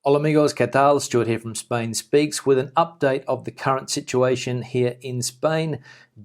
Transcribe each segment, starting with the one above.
Hola amigos, ¿qué tal? Stuart here from Spain Speaks with an update of the current situation here in Spain.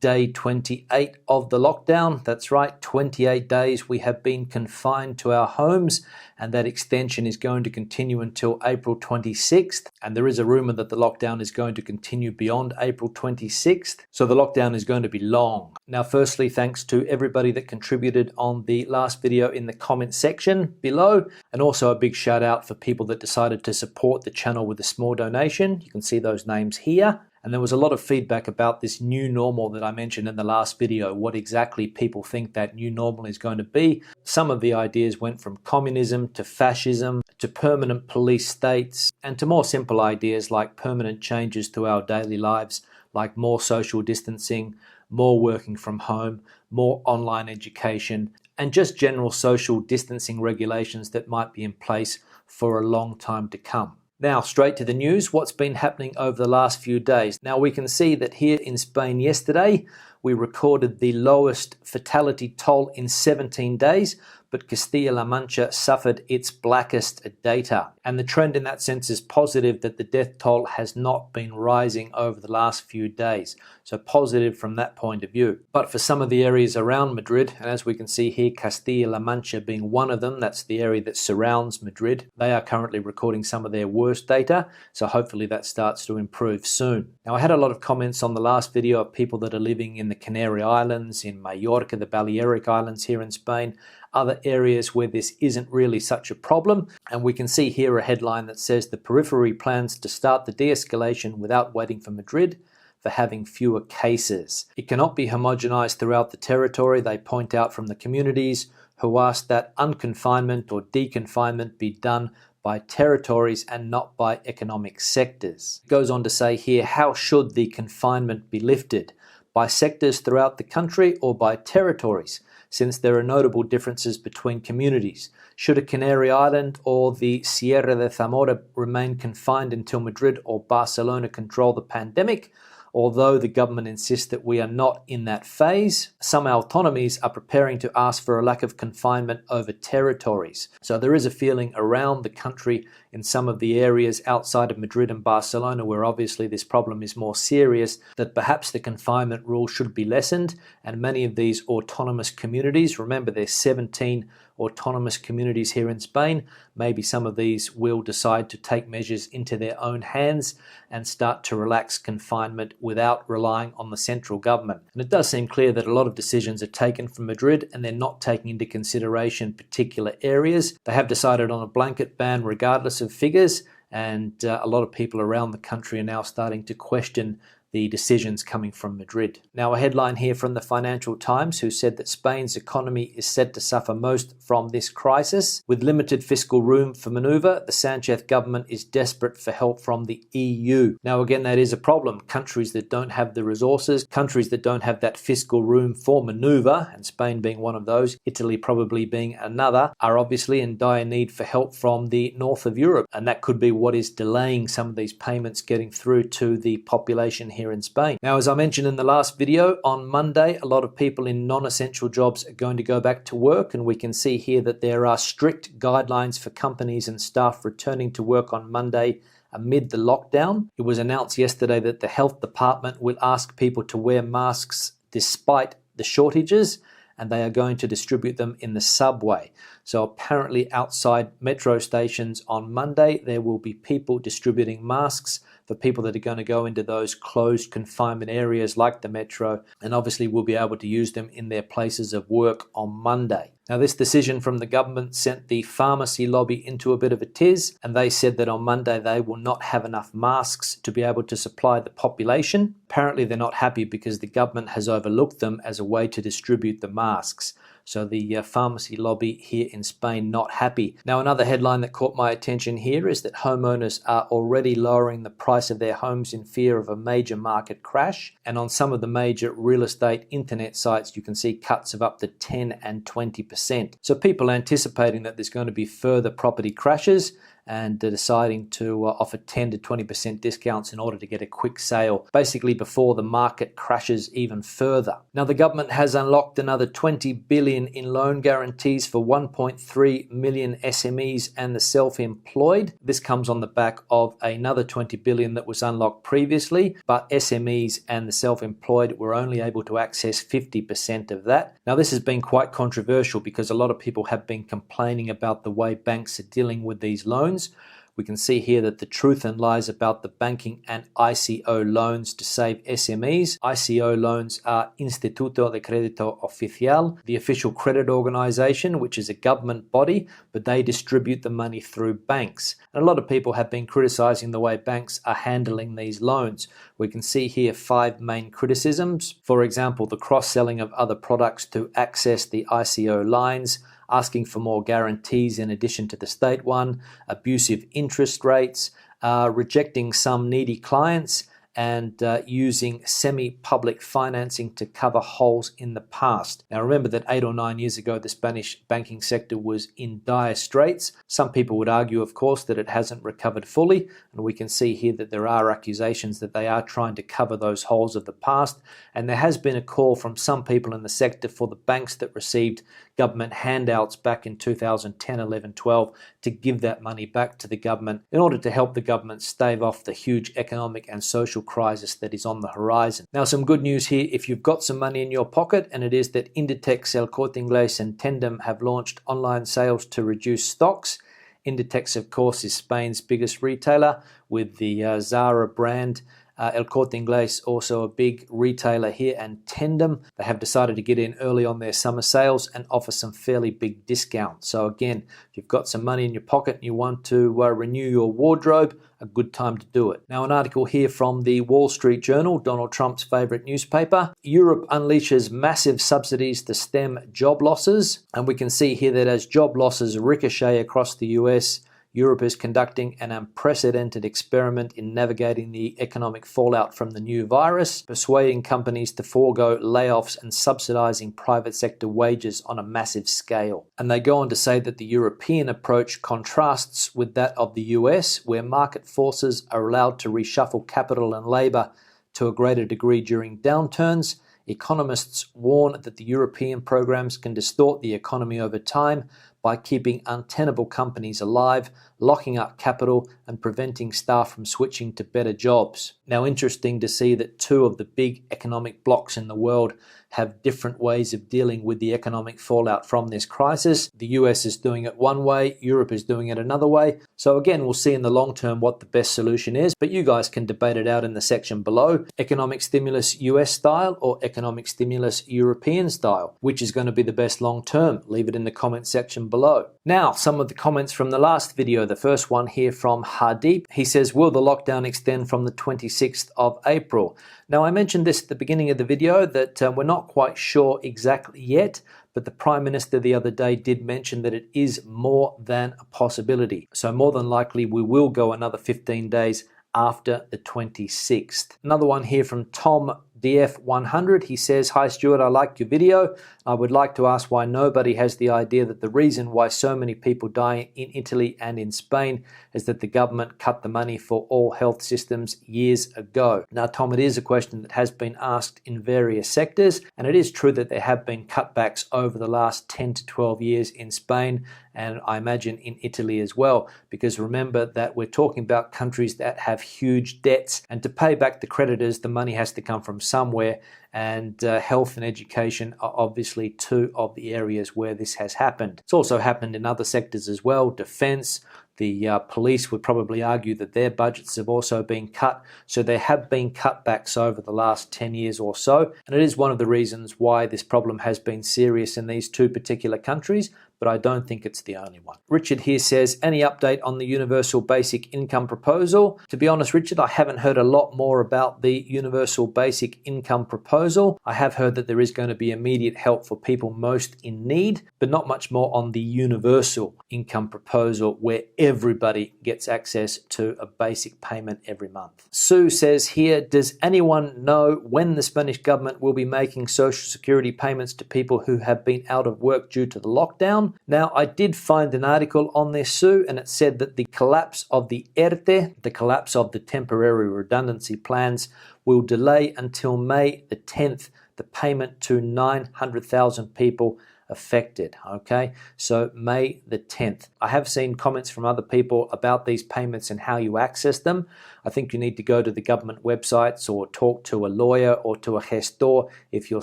Day 28 of the lockdown. That's right, 28 days we have been confined to our homes, and that extension is going to continue until April 26th. And there is a rumor that the lockdown is going to continue beyond April 26th. So the lockdown is going to be long. Now, firstly, thanks to everybody that contributed on the last video in the comment section below. And also a big shout out for people that decided to support the channel with a small donation. You can see those names here. And there was a lot of feedback about this new normal that I mentioned in the last video, what exactly people think that new normal is going to be. Some of the ideas went from communism to fascism to permanent police states and to more simple ideas like permanent changes to our daily lives, like more social distancing, more working from home, more online education, and just general social distancing regulations that might be in place for a long time to come. Now, straight to the news, what's been happening over the last few days. Now, we can see that here in Spain yesterday, we recorded the lowest fatality toll in 17 days, but Castilla-La Mancha suffered its blackest data. And the trend in that sense is positive that the death toll has not been rising over the last few days. So positive from that point of view. But for some of the areas around Madrid, and as we can see here, Castilla-La Mancha being one of them, that's the area that surrounds Madrid, they are currently recording some of their worst data. So hopefully that starts to improve soon. Now, I had a lot of comments on the last video of people that are living in the Canary Islands, in Mallorca, the Balearic Islands here in Spain, other areas where this isn't really such a problem. And we can see here a headline that says the periphery plans to start the de-escalation without waiting for Madrid for having fewer cases. It cannot be homogenized throughout the territory, they point out from the communities who asked that unconfinement or deconfinement be done by territories and not by economic sectors. It goes on to say here, how should the confinement be lifted? By sectors throughout the country or by territories? Since there are notable differences between communities. Should a Canary Island or the Sierra de Zamora remain confined until Madrid or Barcelona control the pandemic? Although the government insists that we are not in that phase, some autonomies are preparing to ask for a lack of confinement over territories. So there is a feeling around the country in some of the areas outside of Madrid and Barcelona where obviously this problem is more serious, that perhaps the confinement rule should be lessened, and many of these autonomous communities, remember there's 17 autonomous communities here in Spain, maybe some of these will decide to take measures into their own hands and start to relax confinement without relying on the central government. And it does seem clear that a lot of decisions are taken from Madrid and they're not taking into consideration particular areas. They have decided on a blanket ban regardless of figures, and a lot of people around the country are now starting to question the decisions coming from Madrid. Now, a headline here from the Financial Times, who said that Spain's economy is said to suffer most from this crisis. With limited fiscal room for maneuver, the Sanchez government is desperate for help from the EU. Now, again, that is a problem. Countries that don't have the resources, countries that don't have that fiscal room for maneuver, and Spain being one of those, Italy probably being another, are obviously in dire need for help from the north of Europe. And that could be what is delaying some of these payments getting through to the population here in Spain. Now, as I mentioned in the last video, on Monday, a lot of people in non-essential jobs are going to go back to work, and we can see here that there are strict guidelines for companies and staff returning to work on Monday amid the lockdown. It was announced yesterday that the health department will ask people to wear masks despite the shortages, and they are going to distribute them in the subway. So apparently outside metro stations on Monday, there will be people distributing masks for people that are going to go into those closed confinement areas like the metro, and obviously will be able to use them in their places of work on Monday. Now, this decision from the government sent the pharmacy lobby into a bit of a tiz, and they said that on Monday they will not have enough masks to be able to supply the population. Apparently they're not happy because the government has overlooked them as a way to distribute the masks. So the pharmacy lobby here in Spain not happy. Now, another headline that caught my attention here is that homeowners are already lowering the price of their homes in fear of a major market crash. And on some of the major real estate internet sites, you can see cuts of up to 10 and 20%. So people are anticipating that there's going to be further property crashes, and deciding to offer 10 to 20% discounts in order to get a quick sale, basically before the market crashes even further. Now, the government has unlocked another 20 billion billion in loan guarantees for 1.3 million SMEs and the self-employed. This comes on the back of another 20 billion that was unlocked previously, but SMEs and the self-employed were only able to access 50% of that. Now, this has been quite controversial because a lot of people have been complaining about the way banks are dealing with these loans. We can see here that the truth and lies about the banking and ICO loans to save SMEs. ICO loans are Instituto de Crédito Oficial, the official credit organization, which is a government body, but they distribute the money through banks. And a lot of people have been criticizing the way banks are handling these loans. We can see here 5 main criticisms. For example, the cross-selling of other products to access the ICO lines, asking for more guarantees in addition to the state one, abusive interest rates, rejecting some needy clients, and using semi-public financing to cover holes in the past. Now remember that 8 or 9 years ago, the Spanish banking sector was in dire straits. Some people would argue, of course, that it hasn't recovered fully, and we can see here that there are accusations that they are trying to cover those holes of the past, and there has been a call from some people in the sector for the banks that received government handouts back in 2010, 11, 12 to give that money back to the government in order to help the government stave off the huge economic and social crisis that is on the horizon. Now, some good news here. If you've got some money in your pocket, and it is that Inditex, El Corte Inglés and Tendem have launched online sales to reduce stocks. Inditex, of course, is Spain's biggest retailer with the Zara brand. El Corte Inglés, also a big retailer here, and Tendem, they have decided to get in early on their summer sales and offer some fairly big discounts. So again, if you've got some money in your pocket and you want to renew your wardrobe, a good time to do it. Now, an article here from the Wall Street Journal, Donald Trump's favorite newspaper. Europe unleashes massive subsidies to stem job losses. And we can see here that as job losses ricochet across the US, Europe is conducting an unprecedented experiment in navigating the economic fallout from the new virus, persuading companies to forego layoffs and subsidizing private sector wages on a massive scale. And they go on to say that the European approach contrasts with that of the US, where market forces are allowed to reshuffle capital and labor to a greater degree during downturns. Economists warn that the European programs can distort the economy over time by keeping untenable companies alive, locking up capital, and preventing staff from switching to better jobs. Now, interesting to see that 2 of the big economic blocs in the world have different ways of dealing with the economic fallout from this crisis. The US is doing it one way, Europe is doing it another way. So again, we'll see in the long term what the best solution is, but you guys can debate it out in the section below. Economic stimulus US style or economic stimulus European style? Which is going to be the best long term? Leave it in the comment section below. Now, some of the comments from the last video. The first one here from Hardeep. He says, will the lockdown extend from the 26th of April? Now, I mentioned this at the beginning of the video that we're not quite sure exactly yet, but the Prime Minister the other day did mention that it is more than a possibility. So more than likely we will go another 15 days after the 26th. Another one here from Tom DF100. He says, hi Stuart, I liked your video. I would like to ask why nobody has the idea that the reason why so many people die in Italy and in Spain is that the government cut the money for all health systems years ago. Now, Tom, it is a question that has been asked in various sectors, and it is true that there have been cutbacks over the last 10 to 12 years in Spain, and I imagine in Italy as well, because remember that we're talking about countries that have huge debts, and to pay back the creditors, the money has to come from somewhere, and health and education are obviously 2 of the areas where this has happened. It's also happened in other sectors as well. Defense, the police would probably argue that their budgets have also been cut. So there have been cutbacks over the last 10 years or so. And it is one of the reasons why this problem has been serious in these 2 particular countries, but I don't think it's the only one. Richard here says, any update on the universal basic income proposal? To be honest, Richard, I haven't heard a lot more about the universal basic income proposal. I have heard that there is going to be immediate help for people most in need, but not much more on the universal income proposal where everybody gets access to a basic payment every month. Sue says here, does anyone know when the Spanish government will be making social security payments to people who have been out of work due to the lockdown? Now, I did find an article on this, Sue, and it said that the collapse of the ERTE, the collapse of the temporary redundancy plans, will delay until May the 10th the payment to 900,000 people affected. Okay, so May the 10th. I have seen comments from other people about these payments and how you access them. I think you need to go to the government websites or talk to a lawyer or to a gestor if you're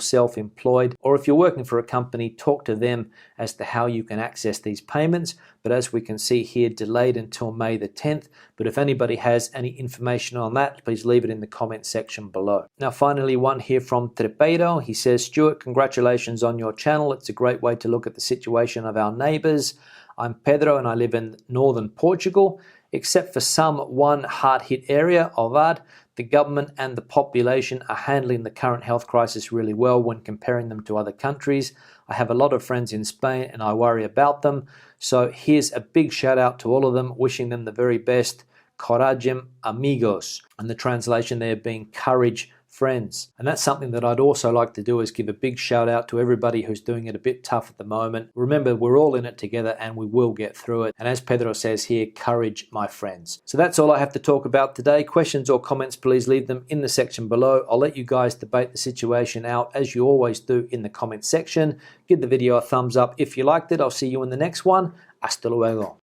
self-employed, or if you're working for a company, talk to them as to how you can access these payments. But as we can see here, delayed until May the 10th. But if anybody has any information on that, please leave it in the comment section below. Now finally, one here from Trepeiro. He says, Stuart, congratulations on your channel. It's a great way to look at the situation of our neighbours. I'm Pedro and I live in northern Portugal. Except for one hard-hit area, Ovad, the government and the population are handling the current health crisis really well when comparing them to other countries. I have a lot of friends in Spain and I worry about them. So here's a big shout out to all of them, wishing them the very best. Coragem amigos. And the translation there being courage, friends. And that's something that I'd also like to do, is give a big shout out to everybody who's doing it a bit tough at the moment. Remember, we're all in it together and we will get through it. And as Pedro says here, courage, my friends. So that's all I have to talk about today. Questions or comments, please leave them in the section below. I'll let you guys debate the situation out as you always do in the comment section. Give the video a thumbs up if you liked it. I'll see you in the next one. Hasta luego.